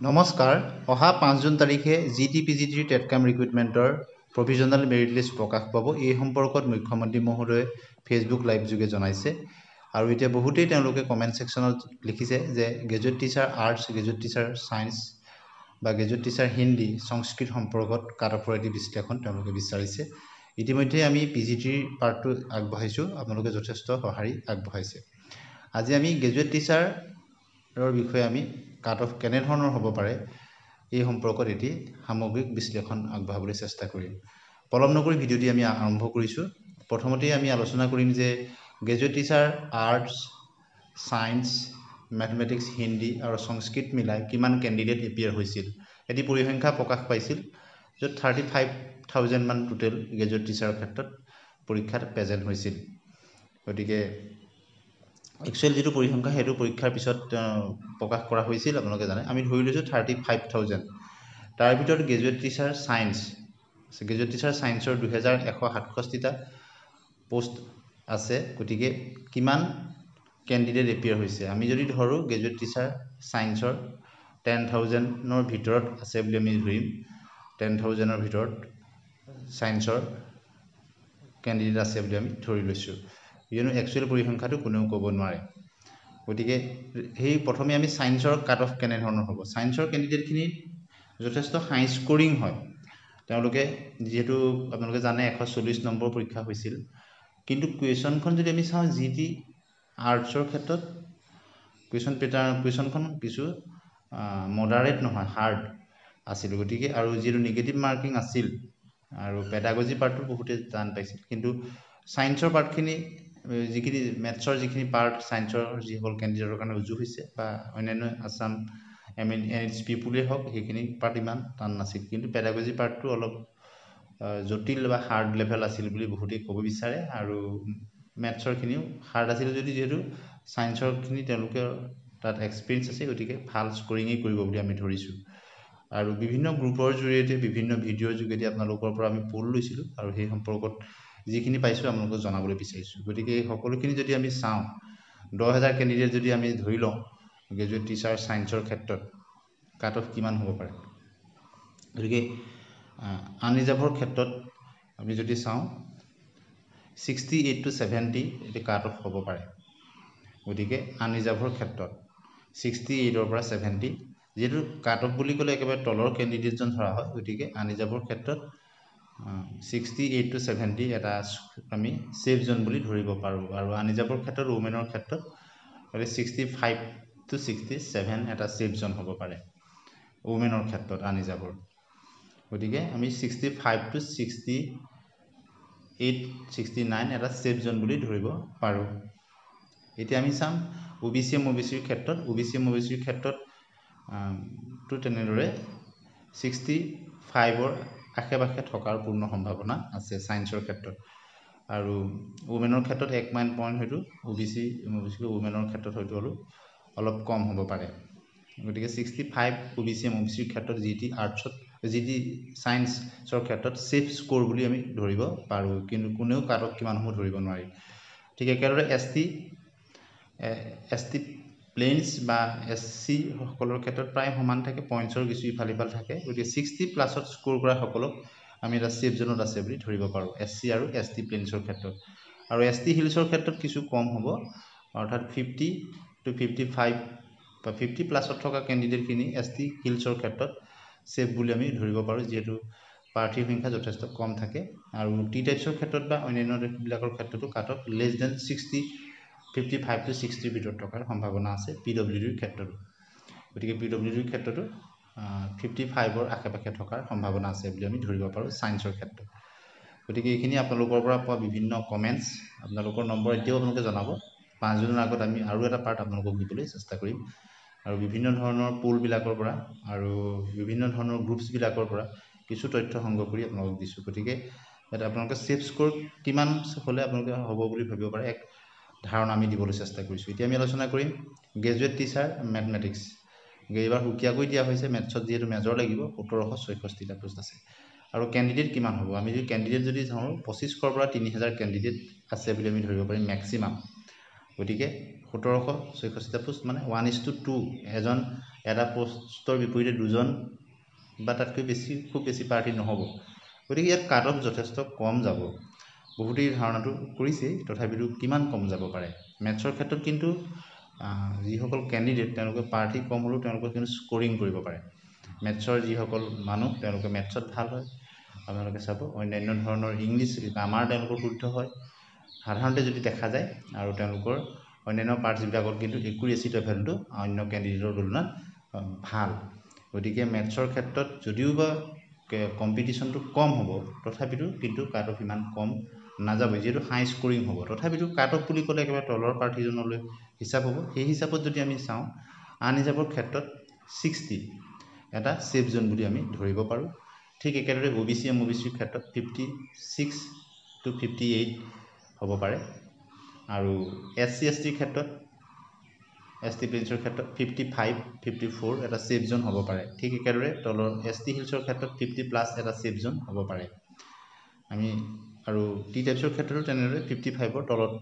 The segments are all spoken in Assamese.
নমস্কাৰ অহা 5 জুন তাৰিখে জিটিপিজিটিৰ টেটকাম ৰিক্ৰুটমেণ্টৰ প্ৰভিজনেল মেৰিট লিষ্ট প্ৰকাশ পাব। এই সম্পৰ্কত মুখ্যমন্ত্ৰী মহোদয়ে ফেচবুক লাইভ যোগে জনাইছে আৰু এতিয়া বহুতেই তেওঁলোকে কমেণ্ট ছেকশ্যনত লিখিছে যে graduate teacher arts, graduate teacher science বা গ্ৰেজুৱেট টিচাৰ হিন্দী, সংস্কৃত সম্পৰ্কত কাট অফৰ এটি বিশ্লেষণ তেওঁলোকে বিচাৰিছে। ইতিমধ্যে আমি পিজিটিৰ পাৰ্টটো আগবঢ়াইছোঁ, আপোনালোকে যথেষ্ট সঁহাৰি আগবঢ়াইছে। আজি আমি গ্ৰেজুৱেট টিচাৰৰ বিষয়ে আমি কাট অফ কেনেধৰণৰ হ'ব পাৰে এই সম্পৰ্কত এটি সামগ্ৰিক বিশ্লেষণ আগবঢ়াবলৈ চেষ্টা কৰিম। পলম নকৰি ভিডিঅ'টি আমি আৰম্ভ কৰিছোঁ। প্ৰথমতেই আমি আলোচনা কৰিম যে graduate teacher arts, science, mathematics, Hindi আৰু সংস্কৃত মিলাই কিমান কেণ্ডিডেট এপিয়াৰ হৈছিল। এটি পৰিসংখ্যা প্ৰকাশ পাইছিল য'ত 35,000 মান টোটেল গ্ৰেজুৱেট টিচাৰৰ ক্ষেত্ৰত পৰীক্ষাত প্ৰেজেণ্ট হৈছিল। গতিকে একচুৱেল যিটো পৰিসংখ্যা সেইটো পৰীক্ষাৰ পিছত প্ৰকাশ কৰা হৈছিল, আপোনালোকে জানে। আমি ধৰি লৈছোঁ 35,000। তাৰ ভিতৰত graduate teacher science, graduate teacher ছায়েন্সৰ 2167টা পোষ্ট আছে। গতিকে কিমান কেণ্ডিডেট এপিয়াৰ হৈছে, আমি যদি ধৰোঁ গ্ৰেজুৱেট টিচাৰ ছায়েন্সৰ 10,000ৰ ভিতৰত আছে বুলি আমি ধৰিম। 10,000ৰ ভিতৰত ছায়েন্সৰ কেণ্ডিডেট আছে বুলি আমি ধৰি লৈছোঁ, কিয়নো একচুৱেল পৰিসংখ্যাটো কোনেও ক'ব নোৱাৰে। গতিকে সেই প্ৰথমে আমি ছায়েন্সৰ কাট অফ কেনেধৰণৰ হ'ব। ছায়েন্সৰ কেণ্ডিডেটখিনি যথেষ্ট হাই স্ক'ৰিং হয়। তেওঁলোকে যিহেতু আপোনালোকে জানে 140 নম্বৰ পৰীক্ষা হৈছিল, কিন্তু কুৱেশ্যনখন যদি আমি চাওঁ জিটি আৰ্টছৰ ক্ষেত্ৰত কুৱেশ্যনখন কিছু মডাৰেট নহয়, হাৰ্ড আছিল। গতিকে আৰু যিহেতু নিগেটিভ মাৰ্কিং আছিল আৰু পেডাগজি পাৰ্টটো বহুতে টান পাইছিল, কিন্তু ছায়েন্সৰ পাৰ্টখিনি যিখিনি মেথছৰ যিখিনি পাৰ্ট ছায়েন্সৰ যিসকল কেণ্ডিডেটৰ কাৰণে উজু হৈছে বা অন্যান্য আছাম NHP পুলেই হওক, সেইখিনি পাৰ্ট ইমান টান নাছিল। কিন্তু পেডাগজি পাৰ্টটো অলপ জটিল বা হাৰ্ড লেভেল আছিল বুলি বহুতেই ক'ব বিচাৰে। আৰু মেথছৰখিনিও হাৰ্ড আছিল যদি যিহেতু ছায়েন্সৰখিনি তেওঁলোকে তাত এক্সপিৰিয়েঞ্চ আছে, গতিকে ভাল স্ক'ৰিঙেই কৰিব বুলি আমি ধৰিছোঁ। আৰু বিভিন্ন গ্ৰুপৰ জৰিয়তে বিভিন্ন ভিডিঅ'ৰ যোগেদি আপোনালোকৰ পৰা আমি পোল লৈছিলোঁ আৰু সেই সম্পৰ্কত যিখিনি পাইছোঁ আপোনালোকক জনাবলৈ বিচাৰিছোঁ। গতিকে এই সকলোখিনি যদি আমি চাওঁ, 10,000 কেণ্ডিডেট যদি আমি ধৰি লওঁ গ্ৰেজুৱেট টিচাৰ ছায়েন্সৰ ক্ষেত্ৰত, কাট অফ কিমান হ'ব পাৰে। গতিকে আনৰিজাৰ্ভৰ ক্ষেত্ৰত আমি যদি চাওঁ 68 to 70 এটি কাট অফ হ'ব পাৰে। গতিকে আনৰিজাৰ্ভৰ ক্ষেত্ৰত 68ৰ পৰা 70, যিহেতু কাট অফ বুলি ক'লে একেবাৰে তলৰ কেণ্ডিডেটজন ধৰা হয়, গতিকে আনৰিজাৰ্ভৰ ক্ষেত্ৰত 68 to 70 এটা আমি ছেফ জ'ন বুলি ধৰিব পাৰোঁ। আৰু আনৰিজাৰ্ভৰ ক্ষেত্ৰত ওমেনৰ ক্ষেত্ৰত 65 to 67 এটা ছেফ জ'ন হ'ব পাৰে ওমেনৰ ক্ষেত্ৰত আনৰিজাৰ্ভৰ। গতিকে আমি 65 to 68, 69 এটা ছেফ জ'ন বুলি ধৰিব পাৰোঁ। এতিয়া আমি চাম OBC MOBCৰ ক্ষেত্ৰত। OBC MOBCৰ ক্ষেত্ৰত তো তেনেদৰে 65ৰ আশে-পাশে থকাৰ পূৰ্ণ সম্ভাৱনা আছে ছায়েন্সৰ ক্ষেত্ৰত। আৰু ওমেনৰ ক্ষেত্ৰত 1 পইণ্ট হয়তো OBC MOBC ওমেনৰ ক্ষেত্ৰত হয়তো অলপ কম হ'ব পাৰে। গতিকে 65 OBC MOBCৰ ক্ষেত্ৰত জিটি আৰ্টছত জিটি ছায়েন্সৰ ক্ষেত্ৰত ছেফ স্ক'ৰ বুলি আমি ধৰিব পাৰোঁ, কিন্তু কোনেও কাট অফ কিমান হ'ব ধৰিব নোৱাৰি। ঠিক একেদৰে ST প্লেইনছ বা SC সকলৰ ক্ষেত্ৰত প্ৰায় সমান থাকে, পইণ্টছৰ কিছু ইফাল সিফাল থাকে। গতিকে 60+ স্ক'ৰ কৰা সকলক আমি এটা ছেফ জ'নত আছে বুলি ধৰিব পাৰোঁ SC আৰু ST প্লেইনছৰ ক্ষেত্ৰত। আৰু ST হিলছৰ ক্ষেত্ৰত কিছু কম হ'ব, অৰ্থাৎ 50 to 55 বা 50+ থকা কেণ্ডিডেটখিনি ST হিলছৰ ক্ষেত্ৰত ছেফ বুলি আমি ধৰিব পাৰোঁ, যিহেতু প্ৰাৰ্থীৰ সংখ্যা যথেষ্ট কম থাকে। আৰু টি টাইপছৰ ক্ষেত্ৰত বা অন্যান্যবিলাকৰ ক্ষেত্ৰতো cut off less than 60, 55 to 60ৰ ভিতৰত থকাৰ সম্ভাৱনা আছে PWDৰ ক্ষেত্ৰতো। গতিকে PWDৰ ক্ষেত্ৰতো 55ৰ আশে-পাশে থকাৰ সম্ভাৱনা আছে বুলি আমি ধৰিব পাৰোঁ ছায়েন্সৰ ক্ষেত্ৰত। গতিকে এইখিনি আপোনালোকৰ পৰা পোৱা বিভিন্ন কমেণ্টছ, আপোনালোকৰ নম্বৰ এতিয়াও আপোনালোকে জনাব। 5 জুনৰ আগত আমি আৰু এটা পাৰ্ট আপোনালোকক দিবলৈ চেষ্টা কৰিম। আৰু বিভিন্ন ধৰণৰ পোলবিলাকৰ পৰা আৰু বিভিন্ন ধৰণৰ গ্ৰুপছবিলাকৰ পৰা কিছু তথ্য সংগ্ৰহ কৰি আপোনালোকক দিছোঁ। গতিকে যাতে আপোনালোকে ছেফ স্ক'ৰ কিমান হ'লে আপোনালোকে হ'ব বুলি ভাবিব পাৰে এক ধাৰণা আমি দিবলৈ চেষ্টা কৰিছোঁ। এতিয়া আমি আলোচনা কৰিম গ্ৰেজুৱেট টিচাৰ মেথমেটিক্স। এইবাৰ সুকীয়াকৈ দিয়া হৈছে মেথছত, যিহেতু মেজৰ লাগিব। 1766টা পোষ্ট আছে। আৰু কেণ্ডিডেট কিমান হ'ব, আমি যদি কেণ্ডিডেট যদি চাওঁ 2500ৰ পৰা 3000 কেণ্ডিডেট আছে বুলি আমি ধৰিব পাৰিম মেক্সিমাম। গতিকে 1766টা পোষ্ট মানে 1:2 এটা পোষ্টৰ বিপৰীতে দুজন বা তাতকৈ বেছি খুব বেছি প্ৰাৰ্থী নহ'ব। গতিকে ইয়াত কাট অফ যথেষ্ট কম যাব। বহুতেই ধাৰণাটো কৰিছেই, তথাপিতো কিমান কম যাব পাৰে। মেথছৰ ক্ষেত্ৰত কিন্তু যিসকল কেণ্ডিডেট তেওঁলোকে প্ৰাৰ্থী কম হ'লেও তেওঁলোকে কিন্তু স্ক'ৰিং কৰিব পাৰে। মেথছৰ যিসকল মানুহ তেওঁলোকে মেথছত ভাল হয়, আপোনালোকে চাব। অন্যান্য ধৰণৰ ইংলিছ গ্ৰামাৰ তেওঁলোকৰ শুদ্ধ হয় সাধাৰণতে যদি দেখা যায়, আৰু তেওঁলোকৰ অন্যান্য পাৰ্টছবিলাকত কিন্তু একুৰেচি লেভেলটো অন্য কেণ্ডিডেটৰ তুলনাত ভাল। গতিকে মেথছৰ ক্ষেত্ৰত যদিও বা কম্পিটিশ্যনটো কম হ'ব, তথাপিতো কিন্তু কাট অফ ইমান কম নাযাব, যিহেতু হাই স্ক'ৰিং হ'ব। তথাপিতো কাট অফ বুলি ক'লে একেবাৰে তলৰ প্ৰাৰ্থীজনলৈ হিচাপ হ'ব। সেই হিচাপত যদি আমি চাওঁ, আনৰিজাৰ্ভৰ ক্ষেত্ৰত 60 এটা ছেফ জ'ন বুলি আমি ধৰিব পাৰোঁ। ঠিক একেদৰে OBC MOBCৰ ক্ষেত্ৰত 56 to 58 হ'ব পাৰে। আৰু SC STৰ ক্ষেত্ৰত ST প্লেইনছৰ ক্ষেত্ৰত 55 54 এটা ছেফ জ'ন হ'ব পাৰে। ঠিক একেদৰে তলৰ ST হিলছৰ ক্ষেত্ৰত 50+ এটা ছেফ জ'ন হ'ব পাৰে। আমি আৰু T টাইপছৰ ক্ষেত্ৰতো তেনেদৰে 55ৰ তলত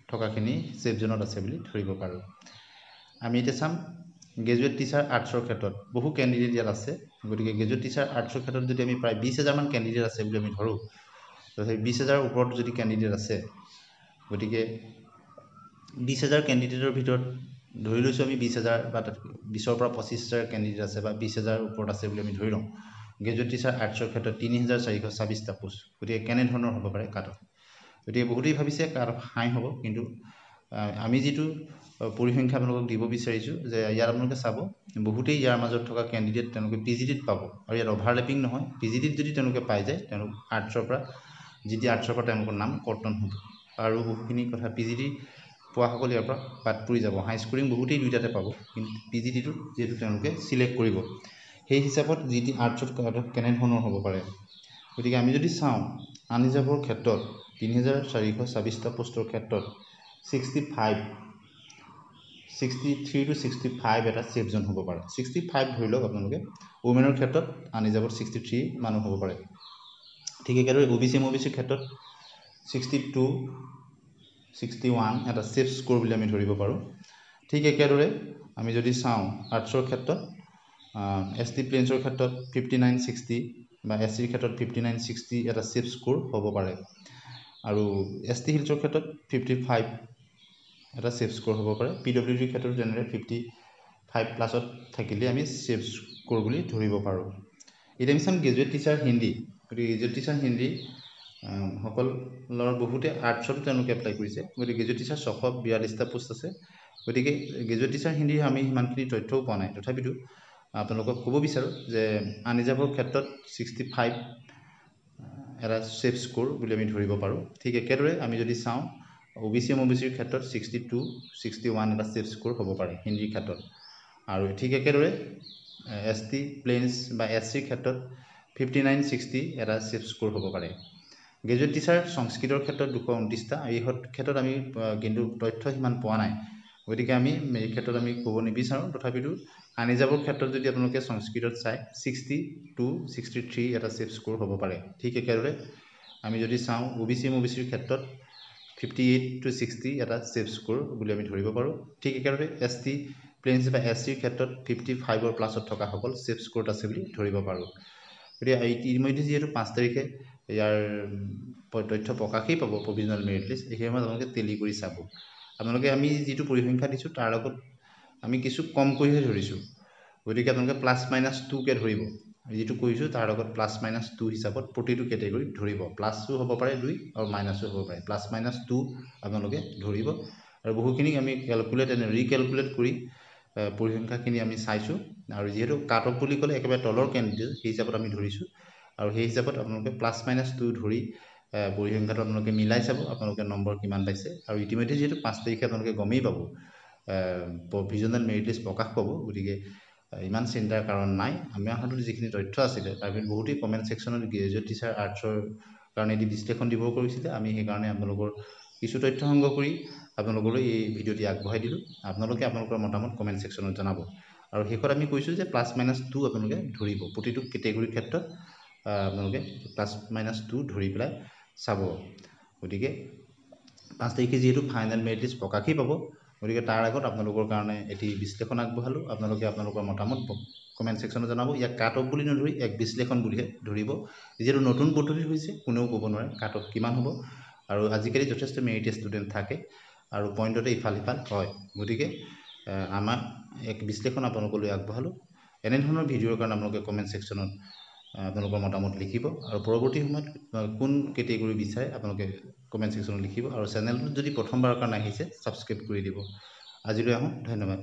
থকাখিনি ছেফ জ'নত আছে বুলি ধৰিব পাৰোঁ। আমি এতিয়া চাম গ্ৰেজুৱেট টিচাৰ আৰ্টছৰ ক্ষেত্ৰত বহু কেণ্ডিডেট ইয়াত আছে। গতিকে গ্ৰেজুৱেট টিচাৰ আৰ্টছৰ ক্ষেত্ৰত যদি আমি প্ৰায় 20,000 মান কেণ্ডিডেট আছে বুলি আমি ধৰোঁ, তথাপি 20,000ৰ ওপৰত যদি কেণ্ডিডেট আছে, গতিকে 20,000 কেণ্ডিডেটৰ ভিতৰত ধৰি লৈছোঁ আমি 20,000 বা 20ৰ পৰা 25,000 কেণ্ডিডেট আছে বা 20,000ৰ ওপৰত আছে বুলি আমি ধৰি লওঁ। গ্ৰেজুৱেট টিচাৰ আৰ্টছৰ ক্ষেত্ৰত 3,426টা পোষ্ট। গতিকে কেনেধৰণৰ হ'ব পাৰে কাট অফ? গতিকে বহুতেই ভাবিছে কাট অফ হাই হ'ব, কিন্তু আমি যিটো পৰিসংখ্যা আপোনালোকক দিব বিচাৰিছোঁ যে ইয়াত আপোনালোকে চাব, বহুতেই ইয়াৰ মাজত থকা কেণ্ডিডেট তেওঁলোকে PGDত পাব, আৰু ইয়াত অভাৰলেপিং নহয়। PGDত যদি তেওঁলোকে পাই যায়, তেওঁলোক আৰ্টছৰ পৰা GT আৰ্টছৰ পৰা তেওঁলোকৰ নাম কৰ্তন হ'ব। আৰু বহুখিনি কথা PGD পোৱাসকল ইয়াৰ পৰা বাদ পৰি যাব। হাই স্ক'ৰিং বহুতেই দুইটাতে পাব, কিন্তু PGDটো যিহেতু তেওঁলোকে চিলেক্ট কৰিব, সেই হিচাপত GT আৰ্টছত কাট অফ কেনেধৰণৰ হ'ব পাৰে। গতিকে আমি যদি চাওঁ আনৰিজাৰ্ভৰ ক্ষেত্ৰত 3,426টা পোষ্টৰ ক্ষেত্ৰত 63 to 65 এটা ছেফ জ'ন হ'ব পাৰে। 65 ধৰি লওক আপোনালোকে। ওমেনৰ ক্ষেত্ৰত আনৰিজাৰ্ভত 63 মানুহ হ'ব পাৰে। ঠিক একেদৰে OBC MOBCৰ ক্ষেত্ৰত 62 61 এটা ছেফ স্ক'ৰ বুলি আমি ধৰিব পাৰোঁ। ঠিক একেদৰে আমি যদি চাওঁ আৰ্টছৰ ক্ষেত্ৰত ST প্লেইনছৰ ক্ষেত্ৰত 5960 বা SCৰ ক্ষেত্ৰত 5960 এটা ছেফ স্ক'ৰ হ'ব পাৰে। আৰু ST হিলছৰ ক্ষেত্ৰত 55 এটা ছেফ স্ক'ৰ হ'ব পাৰে। PWDৰ ক্ষেত্ৰত তেনেদৰে 55+ থাকিলে আমি ছেফ স্ক'ৰ বুলি ধৰিব পাৰোঁ। এতিয়া আমি চাম গ্ৰেজুৱেট টিচাৰ হিন্দী। গতিকে গ্ৰেজুৱেট টিচাৰ হিন্দী সকলৰ বহুতে আৰ্টছতো তেওঁলোকে এপ্লাই কৰিছে। গতিকে গ্ৰেজুৱেট টিচাৰ 642টা পোষ্ট আছে। গতিকে গ্ৰেজুৱেট টিচাৰ হিন্দীৰ আমি সিমানখিনি তথ্যও পোৱা নাই, তথাপিতো আপোনালোকক ক'ব বিচাৰোঁ যে আনৰিজাৰ্ভৰ ক্ষেত্ৰত 65 এটা ছেফ স্ক'ৰ বুলি আমি ধৰিব পাৰোঁ। ঠিক একেদৰে আমি যদি চাওঁ OBC MOBCৰ ক্ষেত্ৰত 62 61 এটা ছেফ স্ক'ৰ হ'ব পাৰে হিন্দীৰ ক্ষেত্ৰত। আৰু ঠিক একেদৰে ST প্লেইনছ বা SCৰ ক্ষেত্ৰত 5960 এটা ছেফ স্ক'ৰ হ'ব পাৰে। গ্ৰেজুৱেট টিচাৰ সংস্কৃতৰ ক্ষেত্ৰত 229টা। এই ক্ষেত্ৰত আমি কিন্তু তথ্য সিমান পোৱা নাই, গতিকে আমি এই ক্ষেত্ৰত আমি ক'ব নিবিচাৰোঁ। তথাপিতো আনৰিজাৰ্ভৰ ক্ষেত্ৰত যদি আপোনালোকে সংস্কৃতত চায় 60 to 63 এটা ছেফ স্ক'ৰ হ'ব পাৰে। ঠিক একেদৰে আমি যদি চাওঁ OBC MOBCৰ ক্ষেত্ৰত 58 to 60 এটা ছেফ স্ক'ৰ বুলি আমি ধৰিব পাৰোঁ। ঠিক একেদৰে ST প্লেইনছ বা SCৰ ক্ষেত্ৰত 55+ থকাসকল ছেফ স্ক'ৰত আছে বুলি ধৰিব পাৰোঁ। গতিকে ইতিমধ্যে যিহেতু 5 তাৰিখে ইয়াৰ তথ্য প্ৰকাশেই পাব প্ৰভিজনেল মেৰিট লিষ্ট, এই সময়ত আপোনালোকে টেলি কৰি চাব। আপোনালোকে আমি যিটো পৰিসংখ্যা দিছোঁ তাৰ লগত আমি কিছু কমকৈহে ধৰিছোঁ। গতিকে আপোনালোকে +-2কে ধৰিব। যিটো কৈছোঁ তাৰ লগত +-2 হিচাপত প্ৰতিটো কেটেগৰী ধৰিব। প্লাছো হ'ব পাৰে 2 আৰু মাইনাছো হ'ব পাৰে। +-2 আপোনালোকে ধৰিব। আৰু বহুখিনি আমি ৰিকেলকুলেট কৰি পৰিসংখ্যাখিনি আমি চাইছোঁ। আৰু যিহেতু কাট অফ বুলি ক'লে একেবাৰে তলৰ কেণ্ডিডেট, সেই হিচাপত আমি ধৰিছোঁ। আৰু সেই হিচাপত আপোনালোকে +-2 ধৰি পৰিসংখ্যাটো আপোনালোকে মিলাই চাব আপোনালোকে নম্বৰ কিমান পাইছে। আৰু ইতিমধ্যে যিহেতু 5 তাৰিখে আপোনালোকে গমেই পাব প্ৰভিজনেল মেৰিট লিষ্ট প্ৰকাশ পাব, গতিকে ইমান চিন্তাৰ কাৰণ নাই। আমাৰ হাতত যিখিনি তথ্য আছিলে তাৰ ভিতৰত বহুতেই কমেণ্ট ছেকশ্যনত গ্ৰেজুৱেট টিচাৰ আৰ্টছৰ কাৰণে এটি বিশ্লেষণ দিব কৰিছিলে। আমি সেইকাৰণে আপোনালোকৰ কিছু তথ্য সংগ্ৰহ কৰি আপোনালোকলৈ এই ভিডিঅ'টি আগবঢ়াই দিলোঁ। আপোনালোকে আপোনালোকৰ মতামত কমেণ্ট ছেকশ্যনত জনাব। আৰু শেষত আমি কৈছোঁ যে +-2 আপোনালোকে ধৰিব। প্ৰতিটো কেটেগৰীৰ ক্ষেত্ৰত আপোনালোকে +-2 ধৰি পেলাই চাব। গতিকে 5 তাৰিখে যিহেতু ফাইনেল মেৰিট লিষ্ট প্ৰকাশেই পাব, গতিকে তাৰ আগত আপোনালোকৰ কাৰণে এটি বিশ্লেষণ আগবঢ়ালোঁ। আপোনালোকে আপোনালোকৰ মতামত কমেণ্ট ছেকশ্যনত জনাব। ইয়াক কাট অফ বুলি নধৰি এক বিশ্লেষণ বুলিহে ধৰিব। যিহেতু নতুন পদ্ধতি হৈছে, কোনেও ক'ব নোৱাৰে কাট অফ কিমান হ'ব, আৰু আজিকালি যথেষ্ট মেৰিটিয়াছ ষ্টুডেণ্ট থাকে আৰু পইণ্টতে ইফাল সিফাল হয়। গতিকে আমাৰ এক বিশ্লেষণ আপোনালোকলৈ আগবঢ়ালোঁ। এনেধৰণৰ ভিডিঅ'ৰ কাৰণে আপোনালোকে কমেণ্ট ছেকশ্যনত আপোনালোকৰ মতামত লিখিব, আৰু পৰৱৰ্তী সময়ত কোন কেটেগৰী বিচাৰে আপোনালোকে কমেণ্ট ছেকশ্যনত লিখিব, আৰু চেনেলটোত যদি প্ৰথমবাৰৰ কাৰণে আহিছে ছাবস্ক্ৰাইব কৰি দিব। আজিলৈ আহোঁ, ধন্যবাদ।